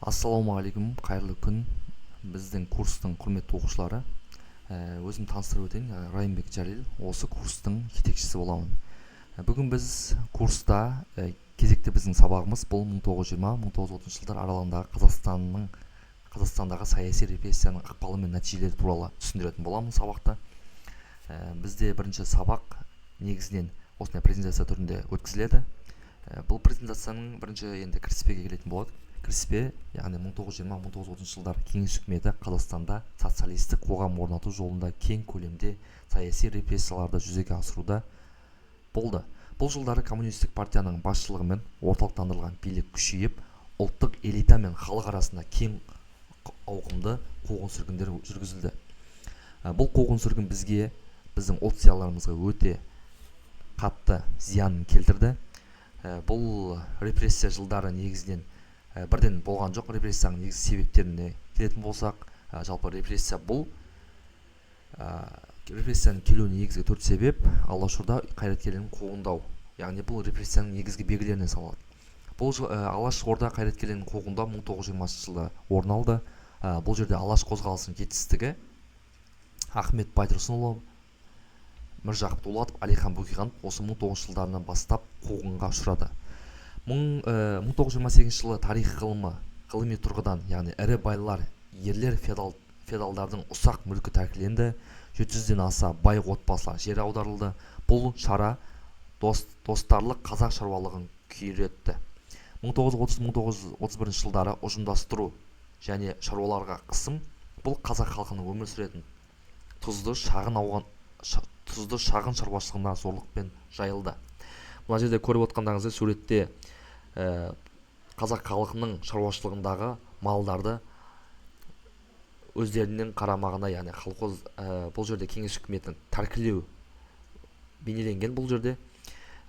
Ассалаумағалейкум, қайырлы күн. Біздің курстың құрметті оқушылары. Өзім таныстырып өтейін, Райымбек Жалил, осы курстың жетекшісі боламын. Бүгін біз курста кезекті біздің сабағымыз бұл 1920-1930 жылдар аралығындағы Қазақстандағы саяси репрессияның ықпалы мен нәтижелері туралы түсіндіретін боламын сабақта. Бізде бірінші сабақ негізінен осындай презентация түрінде өткізіледі. Бұл презентацияның бірінші енді кіріспеге келетін болады. Кіріспе, яғни 1920-1930 жылдар кеңес үкіметі Қазақстанда социалистік қоғам орнату жолында кең көлемде саяси репрессияларды жүзеге асыруда болды. Бұл жылдары коммунистік партияның басшылығымен орталықтандырылған билік күшейіп, ұлттық элита мен халық арасында кең ауқымды қуғын-сүргіндер жүргізілді. Бұл қуғын-сүргін біздің ұлт зиялыларымызға өте қатты зиянын келтірді. Бұл репрессия жылдары негізінен бірден болған жоқ. Репрессияның негізгі себептеріне келетін болсақ, жалпы репрессияның келуіне негізгі 4 себеп: алашорда қайраткерлерін қуғындау, яғни бұл репрессияның негізгі белгілеріне саналады. Бұл алашорда қайраткерлерін қуғындау 1920 жылы орын алды. Бұл жерде алаш қозғалысының жетістігі Ахмет Байтұрсынұлы, Міржақып Дулатов, Әлихан Бөкейханов осы 1900 жылдарынан бастап қуғынға ұшырады. 1928 жылы тарих ғылыми тұрғыдан, яғни ірі байлар, ерлер, феодалдардың ұсақ мүлкі тәркіленді, 700-ден аса бай отбасылар жер аударылды. Бұл шара достарлық қазақ шаруалығын күйретті. 1930-1931 жылдары ұжымдастыру және шаруаларға қысым бұл қазақ халқының өмір сүретін тұзды шағын шаруашылығына зорлықпен жайылды. Мына жерде көріп отқандарыңыздай суретте қазақ халқының шаруашылығындағы малдарды өздерінің қарамағына, яғни колхоз, бұл жерде кеңес үкіметінің тәркілеу бейнеленген. Бұл жерде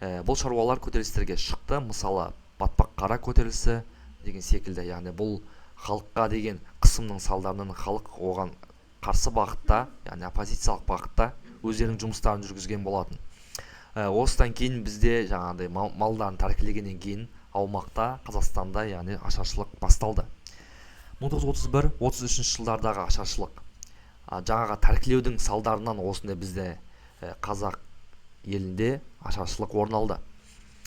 бұл шаруалар көтерілістерге шықты, мысалы батпақ қара көтерілісі деген секілді, яғни бұл халыққа деген қысымның салдарынан халық оған қарсы бағытта, яғни оппозициялық бағытта өздерінің жұмыстарын жүргізген болатын. Осыдан кейін бізде жаңағыдай малдарын тәркілегеннен кейін аумақта Қазақстанда, яғни ашаршылық басталды. 1931-33 жылдардағы ашаршылық жаңағы тәркілеудің салдарынан осындай бізде қазақ елінде ашаршылық орын алды.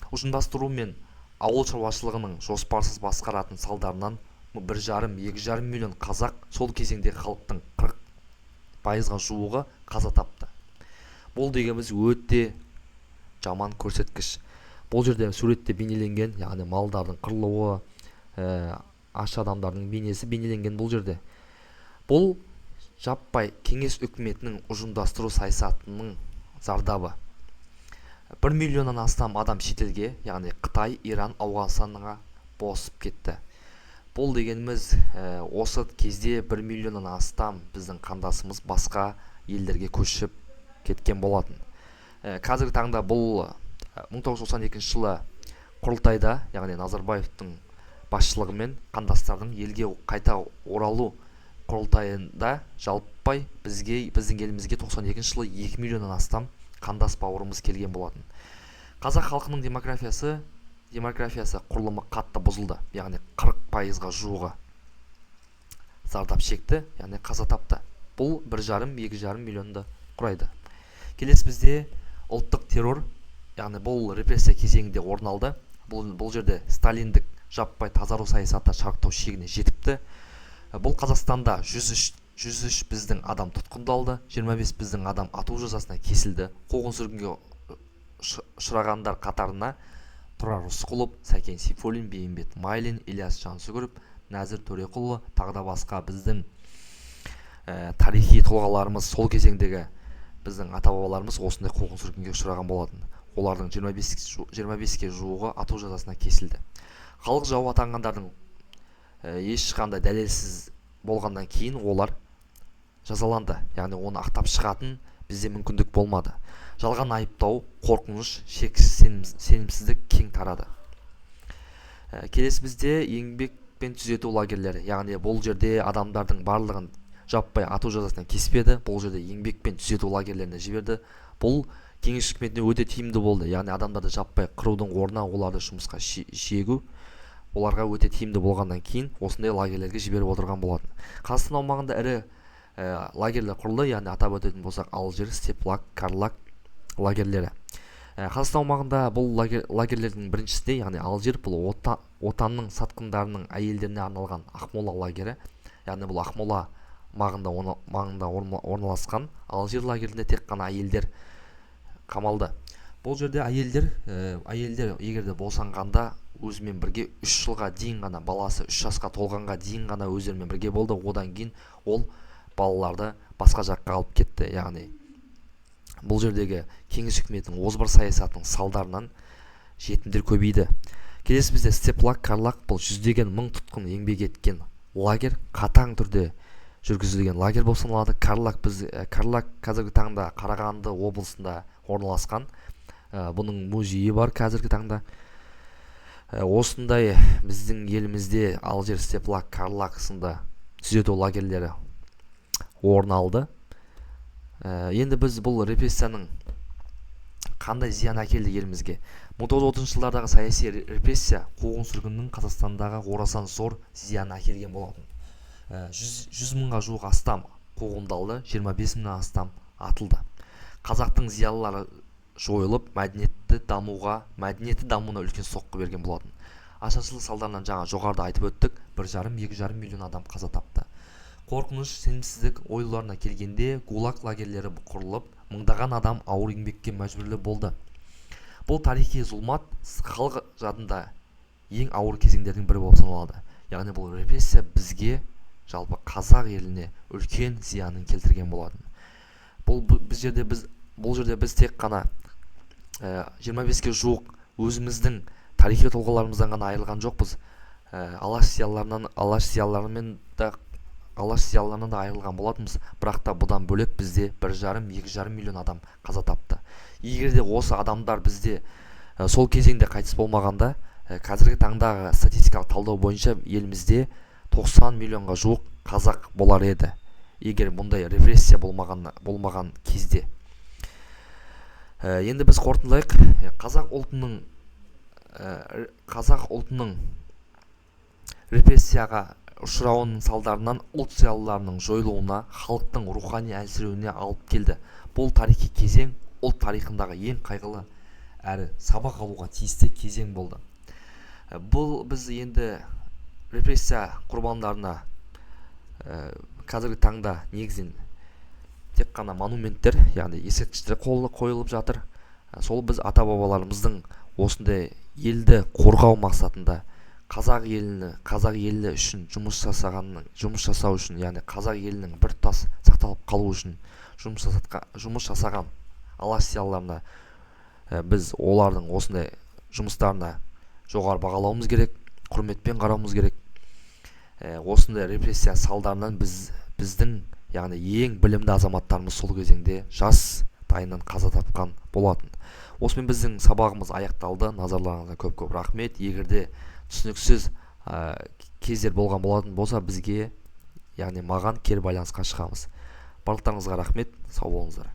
Ұжымдастыру мен ауыл шаруашылығының жоспарсыз басқаратын салдарынан 1,5-2,5 миллион қазақ сол кезеңдегі халықтың 40%-ға жуығы қаза тапты. Бұл дегеніміз өте жаман көрсеткіш. Бұл жерде суретте бейнеленген, яғни малдардың қырылуы, аш адамдардың бейнесі бейнеленген. Бұл жерде бұл жаппай кеңес үкіметінің ұжымдастыру саясатының зардабы. 1 миллионнан астам адам шетелге, яғни Қытай, Иран, Ауғанстанға босып кетті. Бұл дегеніміз осы кезде 1 миллионнан астам біздің қандасымыз басқа елдерге көшіп кеткен болатын. Қазіргі таңда бұл 1992 жылы құрылтайда, яғни Назарбаевтың басшылығымен қандастардың елге қайта оралу құрылтайында жалпай біздің елімізге 92 жылы 2 миллионнан астам қандас бауырымыз келген болатын. Қазақ халқының демографиясы құрылымы қатты бұзылды, яғни 40%-ға жуығы зардап шекті, яғни қаза тапты. Бұл 1,5-2,5 миллионды құрайды. Келесі бізде ұлттық террор, яғни бұл репрессия кезеңінде орын алды. Бұл жерде сталиндік жаппай тазару саясаты шарықтау шегіне жетіпті. Бұл Қазақстанда 103 біздің адам тұтқындалды, 25 біздің адам ату жазасына кесілді. Қуғын-сүргінге ұшырағандар қатарына Тұрар Рысқұлов, Сәкен Сейфуллин, Бейімбет Майлин, Ильяс Жансүгіров, Нәзір Төреқұлы, тағы да басқа біздің тарихи тұлғаларымыз, сол кезеңдегі біздің ата-бабаларымыз осындай қуғын-сүргінге ұшыраған болатын. Олардың 25-ке жуығы ату жазасына кесілді. Халық жауы атанғандардың ешқандай дәлелсіз болғаннан кейін олар жазаланды, яғни оны ақтап шығатын бізде мүмкіндік болмады. Жалған айыптау, қорқыныш, шексіз сенімсіздік кең тарады. Келесі бізде еңбек пен түзету лагерлері, яғни бұл жерде адамдардың барлығын жаппай ату жазасына кеспеді, бұл жерде еңбек пен түзету лагерлеріне жіберді. Бұл кеңес үкіметіне өте тиімді болды, яғни адамдарды жаппай қырудың орнына оларды жұмысқа шегу. оларға өте тиімді болғаннан кейін осындай лагерлерге жіберіп отырған болатын. Қазақстан аумағында ірі лагерлер құрылды, яғни атап өтетін болсақ Алжир, Степлак, Карлак лагерлері. Қазақстан аумағында бұл лагерлердің біріншісінде, яғни Алжир, бұл отанның сатқындарының әйелдеріне арналған Ақмола лагері, яғни бұл Ақмола маңында орналасқан. Алжир лагерінде тек қана әйелдер қамалды. Бұл жерде әйелдер егерде босанғанда өзімен бірге 3 жылға дейін ғана, баласы 3 жасқа толғанға дейін ғана өздерімен бірге болды. Одан кейін ол балаларды басқа жаққа алып кетті. Яғни бұл жердегі кеңес үкіметінің озбыр саясатының салдарынан жетімдер көбейді. Келесі бізде Степлак, Карлак, бұл жүздеген мың тұтқын еңбек еткен лагер, қатаң түрде жүргізілген лагер болып саналады. Карлак қазіргі таңда Қарағанды облысында орналасқан. Бұның музейі бар қазіргі таңда. Осындай біздің елімізде Алжир, Степлак, Карлак сынды түзету лагерлері орын алды. Енді біз бұл репрессияның қандай зиян әкелді елімізге? 1930 жылдардағы саяси репрессия қуғын-сүргіннің Қазақстандағы орасан зор зиян әкелген болатын. 100 мыңға жуық астам қуғындалды, 25 мыңнан астам атылды. Қазақтың зиялылары жойылып, мәдениетті дамуына үлкен соққы берген болатын. Ашаршылық салдарынан жаңа жоғарыда айтып өттік, 1,5-2,5 миллион адам қаза тапты. Қорқыныш, сенімсіздік ойларына келгенде ГУЛАГ лагерлері құрылып, мыңдаған адам ауыр еңбекке мәжбүрлі болды. Бұл тарихи зұлмат халық жадында ең ауыр кезеңдердің бірі болып саналады. Яғни бұл репрессия бізге, жалпы қазақ еліне үлкен зиянын келтірген болатын. Бұл жерде біз тек қана 25-ге жуық өзіміздің тарихи тұлғаларымыздан ғана айырылған жоқпыз. Алаш зиялыларынан да айырылған болатынбыз. Бірақ та бұдан бөлек бізде 1,5-2,5 миллион адам қаза тапты. Егер де осы адамдар бізде сол кезеңде қайтыс болмағанда, қазіргі таңдағы статистикалық талдау бойынша елімізде 90 миллионға жуық қазақ болар еді, егер мұндай репрессия болмаған кезде. Енді біз қорытындылайық. Қазақ ұлтының репрессияға ұшырауының салдарынан ұлт зиялыларының жойылуына, халықтың рухани әлсіреуіне алып келді. Бұл тарихи кезең ұлт тарихындағы ең қайғылы әрі сабақ алуға тиісті кезең болды. Біз енді репрессия құрбандарына қазіргі таңда негізін тек қана монументтер, яғни ескерткіштер қойылып жатыр. Сол біз ата-бабаларымыздың осындай елді қорғау мақсатында қазақ елі үшін жұмыс жасау үшін, яғни қазақ елінің біртұтас сақталып қалу үшін жұмыс жасаған алаш зиялыларына біз олардың осындай жұмыстарына жоғары бағалауымыз керек, құрметпен қарауымыз керек. Осындай репрессия салдарынан біздің, яғни ең білімді азаматтарымыз сол кезеңде жас тайынан қаза тапқан болатын. Осымен біздің сабағымыз аяқталды. Назарларыңызға көп рахмет. Егерде түсініксіз кездер болған болатын болса, бізге, яғни маған кері байланысқа шығамыз. Барлықтарыңызға рахмет. Сау болыңыздар.